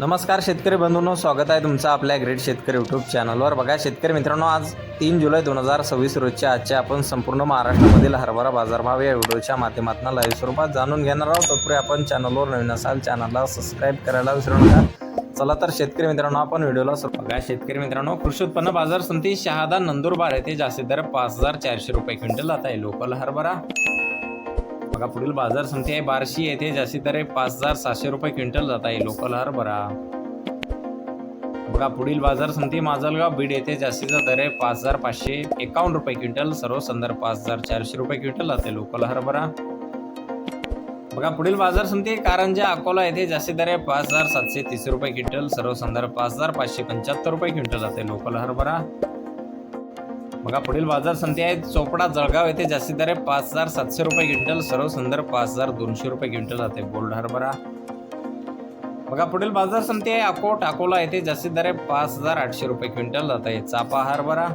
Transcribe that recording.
नमस्कार शेतकरी बंधूंनो, स्वागत आहे तुमचं आपल्या ग्रेट शेतकरी यूट्यूब चॅनलवर। बघा शेतकरी मित्रांनो, आज 3 जुलै 2026 रोजच्या आजचे आपण संपूर्ण महाराष्ट्रामधील हरभरा बाजारभाव या व्हिडिओच्या माध्यमातून लाईव्ह स्वरूपात जाणून घेणार आहोत। तत्पूर्वी आपण चॅनलवर नवीन असाल चॅनलला सबस्क्राईब करायला विसरू नका। चला तर शेतकरी मित्रांनो, आपण व्हिडिओला सुरू बघा। शेतकरी मित्रांनो, कृषी उत्पन्न बाजार समिती शहादा नंदुरबार येथे जास्तीत दर 5400 रुपये क्विंटल जात आहे लोकल हरभरा। बघा पुढील बाजार समिती आहे बार्शी येथे जास्तीत दर 5700 रुपये क्विंटल जात आहे लोकल हरभरा। बघा पुढील बाजार समिती माजलगाव बीड येथे जास्तीचा दर आहे 5551 रुपये क्विंटल, सर्व संदर्भ 5400 रुपये क्विंटल जाते लोकल हरभरा। बघा पुढील बाजार समिती कारंजा अकोला येथे जास्तीत दर आहे 5730 रुपये क्विंटल, सर्व संदर्भ 5575 रुपये क्विंटल जाते लोकल हरभरा। बघा पुढील बाजार समिती आहे चोपडा जळगाव येथे जास्तीत दर आहे 5700 रुपये क्विंटल, सर्व संदर्भ 5200 रुपये क्विंटल जाते गोल्ड हरभरा। बघा पुढील बाजार समिती आहे अकोट अकोला येथे जास्तीत दर आहे 5800 रुपये क्विंटल जात आहे चापा हरभरा।